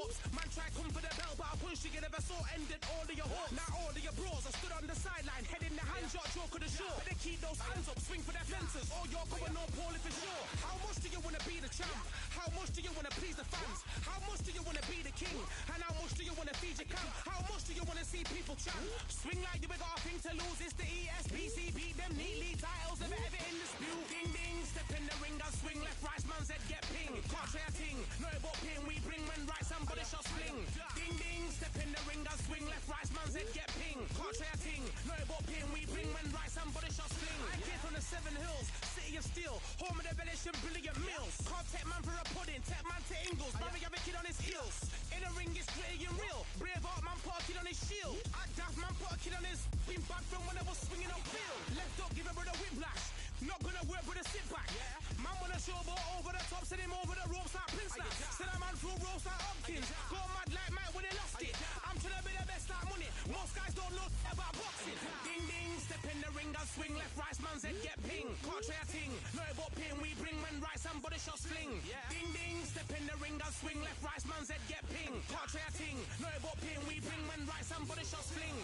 corpse. Man try come for the bell, but I punched you, you never saw ended all of your hopes. Now all of your bros are stood on the sideline, head in the hands, your joke of the show. Better keep those hands up, swing for their fences, or you're going no poorly for sure. How much do you wanna be the champ? How much do you wanna please the fans? How much do you wanna be the king? And how much do you wanna feed your camp? How much do you wanna see people chant? Swing like you got a thing to lose, it's the ESBC, beat them neatly, titles never ever in dispute. Ding ding, step in the ring, I swing left, right, man's head get ping. Can't try a ting, no about ping, we bring when right, somebody shall swing. Ding ding, step in the ring, I swing left, right, man's head get ping. Can't try a ting, no about ping, we bring when right, somebody shall swing. I came from the 7 hills, city of steel, home of the village and brilliant mills. Can't take man for a pudding, take man to Ingles, brother have a kid on his heels. In the ring it's gritty and real, brave art man put a kid on his shield. Act daft man put a kid on his, been back from when I was swinging on field. Left up, give a brother whiplash, not gonna work with a sit back. Man wanna showboat over the top, send him over the ropes like Prince Lash. Send a man through ropes like Hopkins, go mad like Mike when he lost it. I'm trying to be the best like money, most guys don't know about boxing. Ding ding, step in the ring, I swing left, right, man's head get ping. Can't try a ting, no about ping, we bring when right, somebody shall sling. Ding ding, step in the ring, I swing left, right, man's head get ping. Can't try a ting, no about ping, we bring when right, somebody shall sling.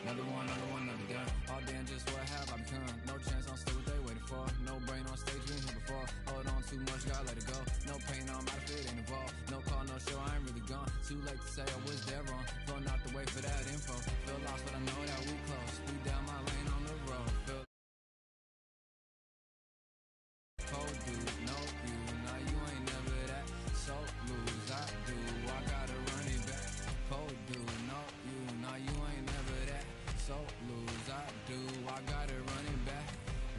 Another gun. All damn, just what have I become? No chance, I'm still what they waiting for. No brain on stage, been here before. Hold on too much, gotta let it go. No pain, I'm out of it, ain't involved. No call, no show, I ain't really gone. Too late to say I was there wrong. Flown out the way for that info. Feel lost, but I know that we close. Speed down my lane on the road. Feel cold, dude, no you. Now you ain't never that. So lose, I do. I gotta run it back. Cold, dude, no you. Now you ain't never that. So lose, I do, I gotta run it back.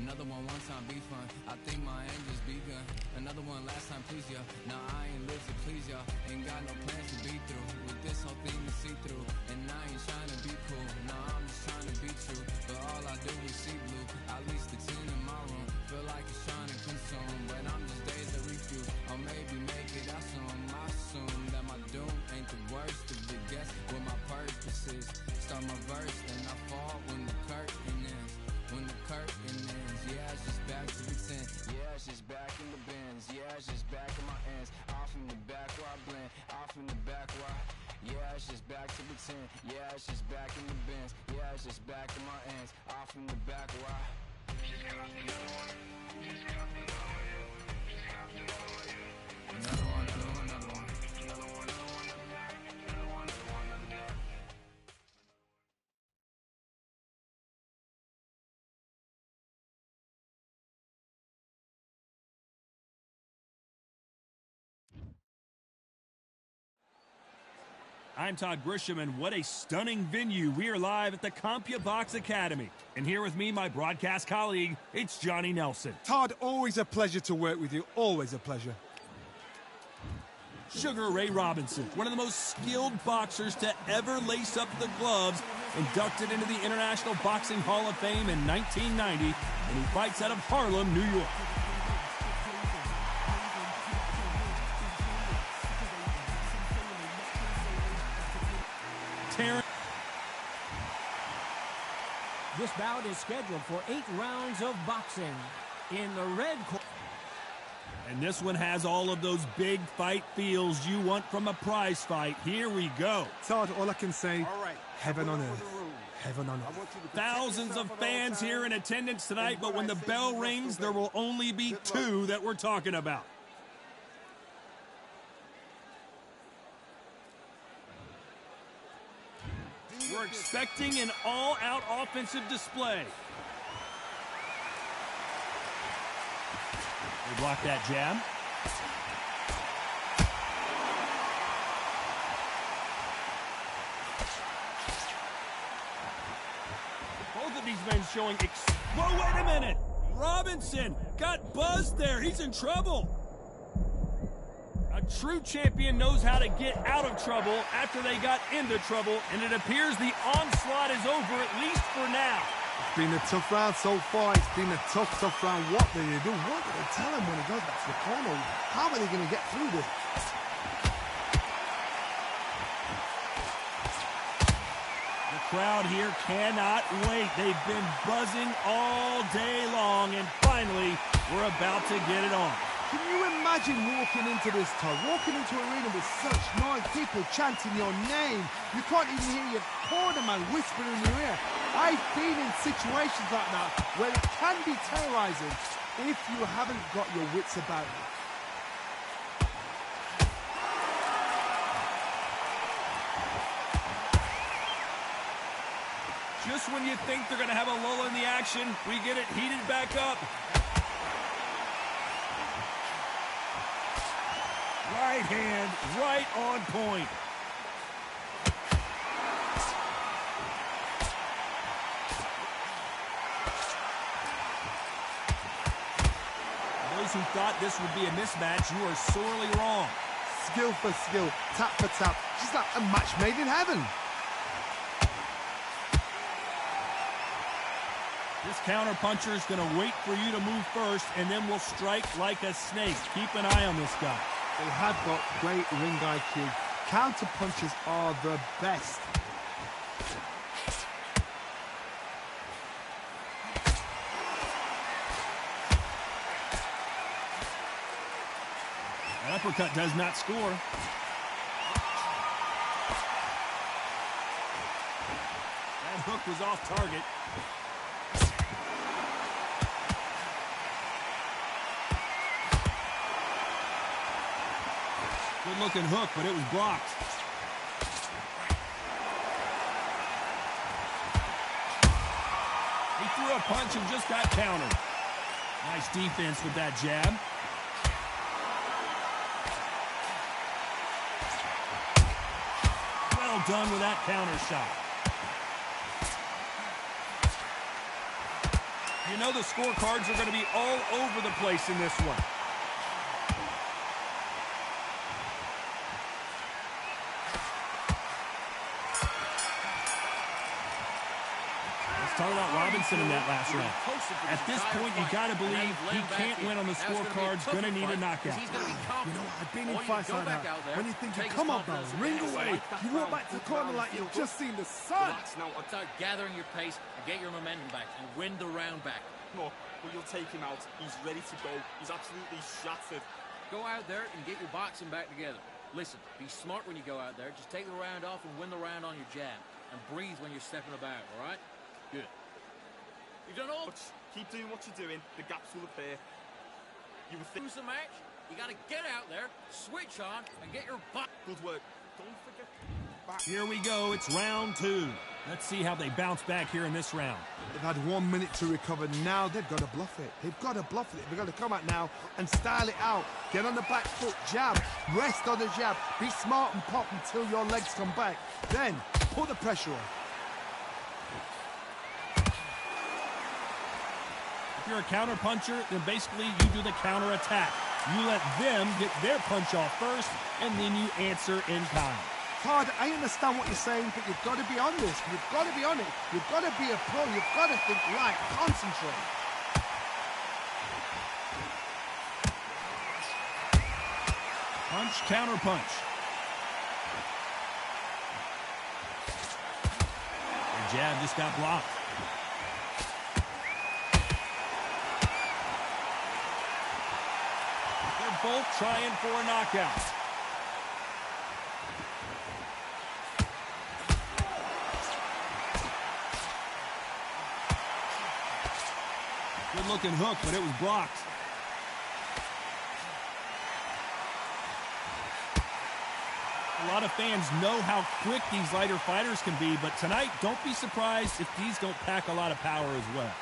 Another one time be fun, I think my end just begun. Another one last time please ya. Now I ain't live to please y'all. Ain't got no plans to be through with this whole thing to see through. And I ain't trying to be cool, nah I'm just trying to be true. But all I do is see blue, at least the tune in my room. Feel like it's trying to consume, but I'm just days to refuse. Or maybe make it, I assume that my doom ain't the worst of the guess. What my purpose is, start my verse, then I fall when the curtain ends. When the curtain ends, yeah, it's just back to pretend. Yeah, it's just back in the bins. Yeah, it's just back in my ends. Off in the back where I blend. Off in the back where I... Yeah, it's just back to pretend. Yeah, it's just back in the bins. Yeah, it's just back in my ends. Off in the back where I... Just got another one. Just got another one. Just got another one. Another one, another one, another one. Another one, another one, another one. Another one, another one, another one. I'm Todd Grisham, and what a stunning venue. We are live at the CompuBox Academy. And here with me, my broadcast colleague, it's Johnny Nelson. Todd, always a pleasure to work with you. Always a pleasure. Sugar Ray Robinson, one of the most skilled boxers to ever lace up the gloves, inducted into the International Boxing Hall of Fame in 1990, and he fights out of Harlem, New York. This bout is scheduled for 8 rounds of boxing. In the red corner. And this one has all of those big fight feels you want from a prize fight. Here we go. Todd, all I can say, heaven on earth. Heaven on earth. Thousands of fans here in attendance tonight, but when the bell rings, there will only be 2 that we're talking about. We're expecting an all-out offensive display. They block that jab. Both of these men showing whoa, wait a minute! Robinson got buzzed there. He's in trouble. true champion knows how to get out of trouble after they got into trouble, and it appears the onslaught is over, at least for now. It's been a tough round so far. It's been a tough round. What do they do? What do they tell him when he goes back to the corner? How are they going to get through this? The crowd here cannot wait. They've been buzzing all day long, and finally, we're about to get it on. Can you imagine walking into this, Todd? Walking into an arena with such noise, people chanting your name. You can't even hear your cornerman whispering in your ear. I've been in situations like that where it can be terrorizing if you haven't got your wits about you. Just when you think they're going to have a lull in the action, we get it heated back up. Right hand, right on point. Those who thought this would be a mismatch, you are sorely wrong. Skill for skill, tap for tap, just like a match made in heaven. This counter-puncher is going to wait for you to move first, and then will strike like a snake. Keep an eye on this guy. They have got great ring IQ. Counter punches are the best. That uppercut does not score. That hook was off target. Good-looking hook, but it was blocked. He threw a punch and just got countered. Nice defense with that jab. Well done with that counter shot. You know the scorecards are going to be all over the place in this one. Talk about Robinson in that last round. At this point, you got to believe he can't win on the scorecards. Going to need a knockout. You know, I've been in fights like that. When you think you come up now, ring away, you walk back to the corner like you've just seen the sun. Now start gathering your pace and get your momentum back and win the round back. No, but you'll take him out. He's ready to go. He's absolutely shattered. Go out there and get your boxing back together. Listen, be smart when you go out there. Just take the round off and win the round on your jab. And breathe when you're stepping about, all right? Good. You've done all. Keep doing what you're doing. The gaps will appear. You will lose the match. You got to get out there, switch on, and get your butt. Good work. Don't forget. Back. Here we go. It's round 2. Let's see how they bounce back here in this round. They've had 1 minute to recover. Now they've got to bluff it. They've got to bluff it. They've got to come out now and style it out. Get on the back foot, jab, rest on the jab. Be smart and pop until your legs come back. Then put the pressure on. If you're a counter puncher, then basically you do the counter attack. You let them get their punch off first, and then you answer in kind. Todd, I understand what you're saying, but you've got to be on this. You've got to be on it. You've got to be a pro. You've got to think right. Concentrate. Punch, counter punch. The jab just got blocked. They're both trying for a knockout. Good-looking hook, but it was blocked. A lot of fans know how quick these lighter fighters can be, but tonight, don't be surprised if these don't pack a lot of power as well.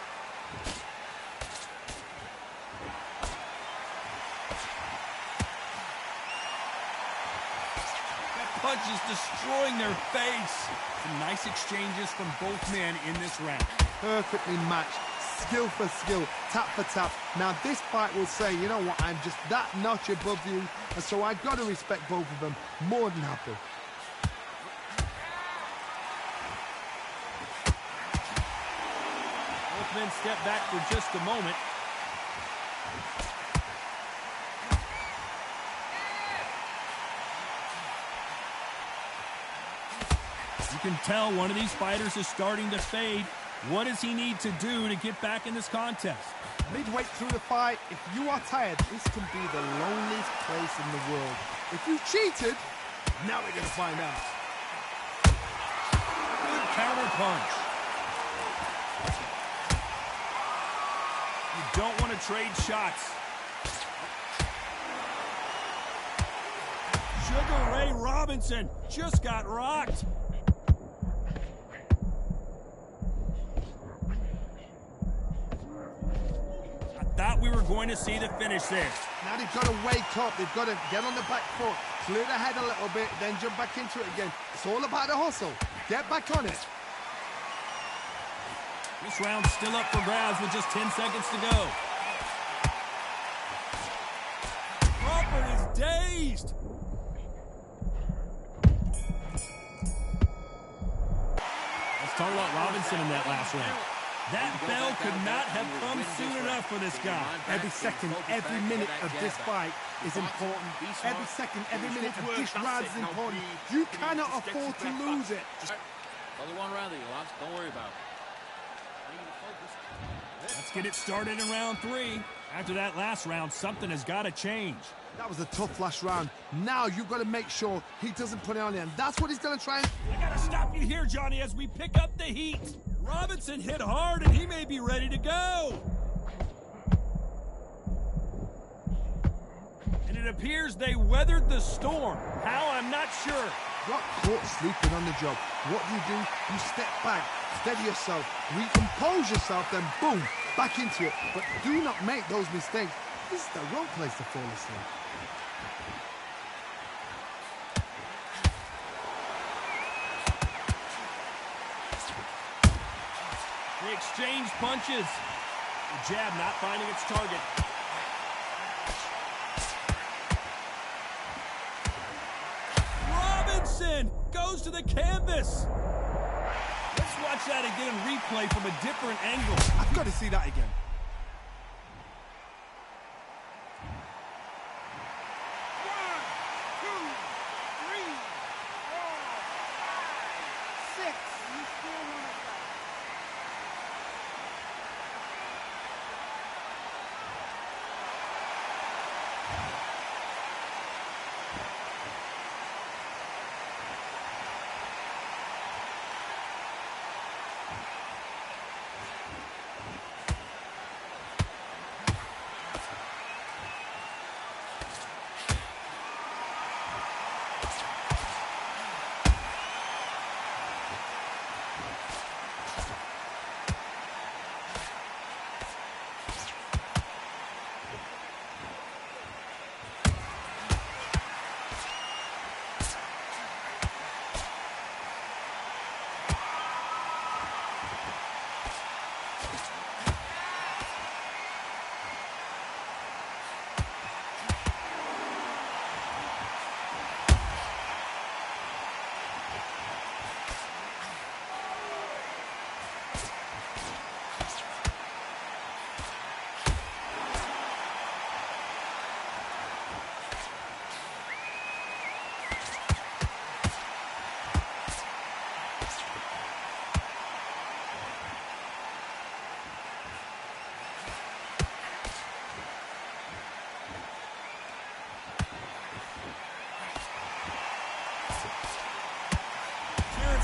That punch is destroying their face. Some nice exchanges from both men in this round. Perfectly matched. skill for skill, tap for tap. Now this fight will say, you know what, I'm just that notch above you, and so I've got to respect both of them more than happy. Both men step back for just a moment. You can tell one of these fighters is starting to fade. What does he need to do to get back in this contest? Midway through the fight, if you are tired, this can be the loneliest place in the world. If you cheated, now we're going to find out. Good counter punch. You don't want to trade shots. Sugar Ray Robinson just got rocked. Thought we were going to see the finish there. Now they've got to wake up. They've got to get on the back foot, clear the head a little bit, then jump back into it again. It's all about the hustle. Get back on it. This round's still up for grabs with just 10 seconds to go. Crawford is dazed. Let's talk about Robinson in that last round. That bell could not have come soon enough for this guy. Every second, every minute of this fight is important. Every second, every minute of this round is important. You cannot afford to lose it. Only one round that you lost. Don't worry about it. Let's get it started in round 3. After that last round, something has got to change. That was a tough last round. Now you've got to make sure he doesn't put it on him. That's what he's going to try and... I got to stop you here, Johnny, as we pick up the heat. Robinson hit hard, and he may be ready to go. And it appears they weathered the storm. How, I'm not sure. Got caught sleeping on the job. What do? You step back, steady yourself, recompose yourself, then boom, back into it. But do not make those mistakes. This is the wrong place to fall asleep. They exchange punches. The jab not finding its target. Robinson goes to the canvas. Let's watch that again in replay from a different angle. I've got to see that again.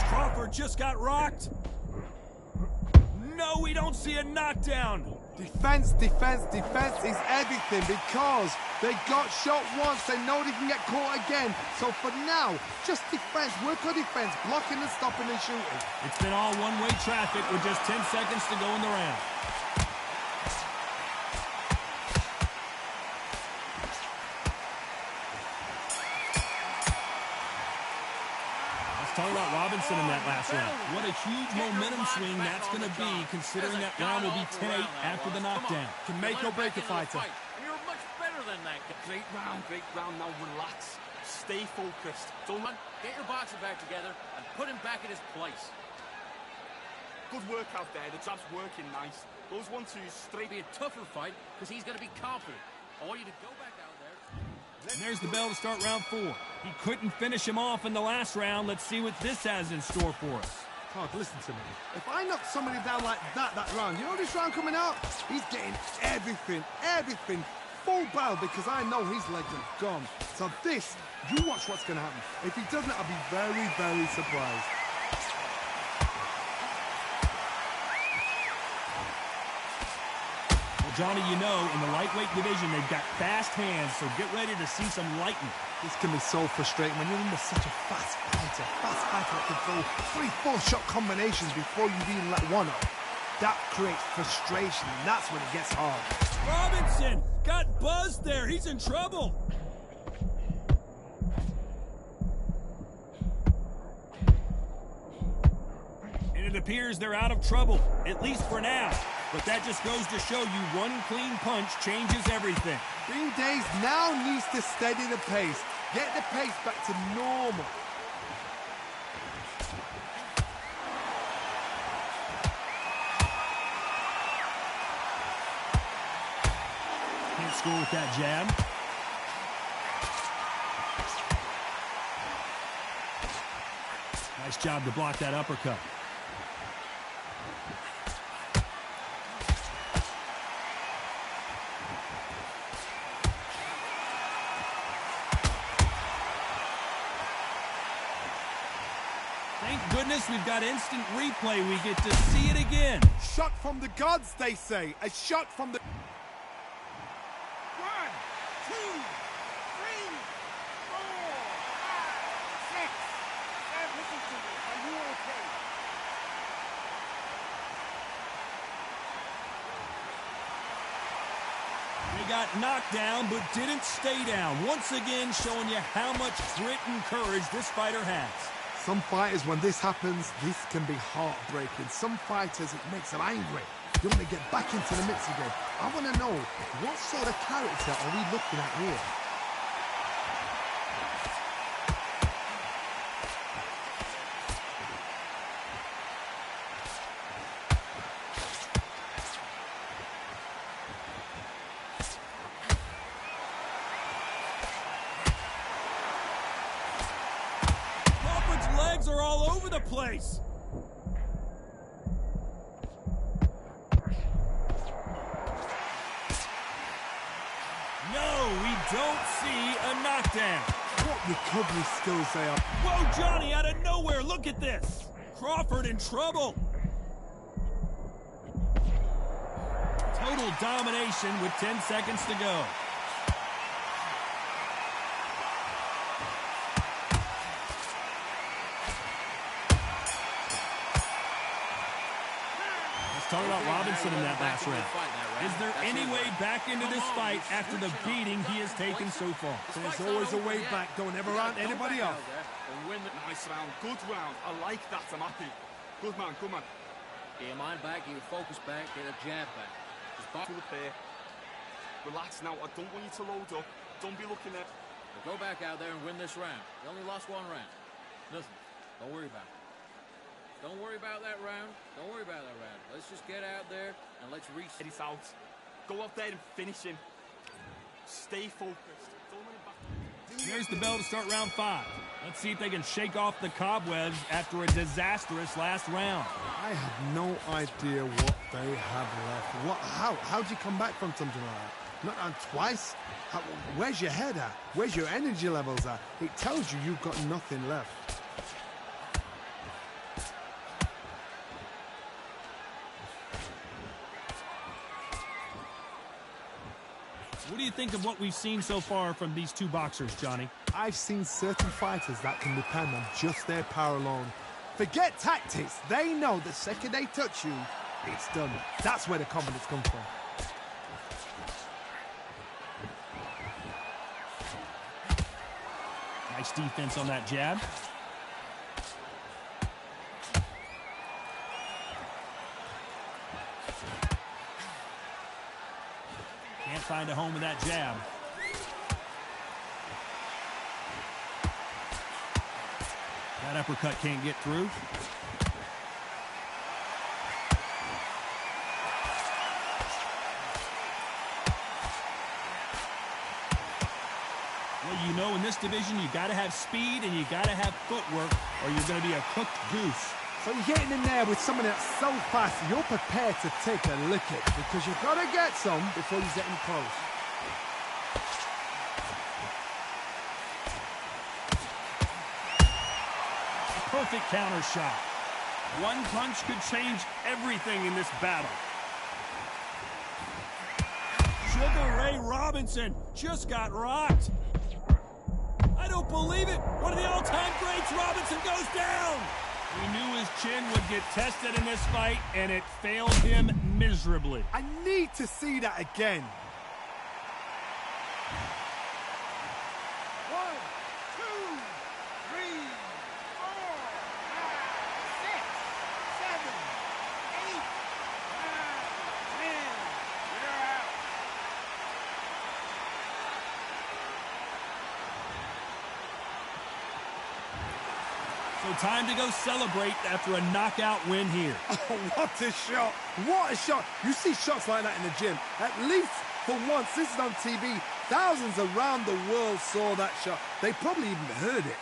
Crawford just got rocked. No, we don't see a knockdown. Defense, defense, defense is everything because they got shot once. They know they can get caught again. So for now, just defense. Work on defense, blocking and stopping and shooting. It's been all one-way traffic with just 10 seconds to go in the round. Let's talk about Robinson in that last round. What a huge momentum swing that's going to be, considering that round will be 10-8 after the knockdown. Can make or break a fighter. And you're much better than that. Great round. Now relax. Stay focused. Don't Get your boxing back together and put him back in his place. Good work out there. The jab's working nice. Those 1-2s straight. Be a tougher fight because he's going to be confident. I want you to go back out there. And there's the bell to start round 4. He couldn't finish him off in the last round. Let's see what this has in store for us. God, listen to me. If I knock somebody down like that round, you know this round coming out? He's getting everything, full barrel, because I know his legs are gone. So this, you watch what's going to happen. If he doesn't, I'll be very, very surprised. Johnny, you know, in the lightweight division, they've got fast hands, so get ready to see some lightning. This can be so frustrating when you're under such a fast fighter that can throw 3-4 shot combinations before you even let one up. That creates frustration, and that's when it gets hard. Robinson got buzzed there. He's in trouble. And it appears they're out of trouble, at least for now. But that just goes to show you one clean punch changes everything. Green Days now needs to steady the pace. Get the pace back to normal. Can't score with that jab. Nice job to block that uppercut. Thank goodness we've got instant replay. We get to see it again. Shot from the gods, they say. A shot from the... 1, 2, 3, 4, 5, 6, 7. Listen to me. Are you okay? They got knocked down, but didn't stay down. Once again, showing you how much grit and courage this fighter has. Some fighters, when this happens, this can be heartbreaking. Some fighters, it makes them angry. You want to get back into the mix again. I want to know, what sort of character are we looking at here? Legs are all over the place. No, we don't see a knockdown. What recovery skills they are. Whoa, Johnny, out of nowhere, look at this. Crawford in trouble. Total domination with 10 seconds to go. Talk about Robinson in that last round. Is there any way back into this fight after the beating he has taken so far? There's always a way back. Don't ever round anybody off. Nice round. Good round. I like that. I'm happy. Good man. Good man. Get your mind back. Get your focus back. Get a jab back. Just back to the pair. Relax now. I don't want you to load up. Don't be looking at... Go back out there and win this round. You only lost one round. Listen, don't worry about it. Don't worry about that round. Don't worry about that round. Let's just get out there and let's reset it out. Go out there and finish him. Stay focused. Don't let him back. Here's the bell to start round 5. Let's see if they can shake off the cobwebs after a disastrous last round. I have no idea what they have left. How do you come back from something like that? Not on twice? Where's your head at? Where's your energy levels at? It tells you you've got nothing left. What do you think of what we've seen so far from these two boxers, Johnny? I've seen certain fighters that can depend on just their power alone. Forget tactics. They know the second they touch you, it's done. That's where the confidence comes from. Nice defense on that jab. find a home with that jab. That uppercut can't get through. Well, you know, in this division, you got to have speed and you got to have footwork, or you're going to be a cooked goose. So you're getting in there with someone that's so fast, you're prepared to take a licking because you've got to get some before you get in close. Perfect counter shot. One punch could change everything in this battle. Sugar Ray Robinson just got rocked. I don't believe it. One of the all-time greats, Robinson goes down. We knew his chin would get tested in this fight, and it failed him miserably. I need to see that again. 1, 2, 3, 4, 5, 6, 7, 8, 9, 10. You're out. So time to go celebrate after a knockout win here. Oh, what a shot. What a shot. You see shots like that in the gym. At least for once, this is on TV. Thousands around the world saw that shot. They probably even heard it.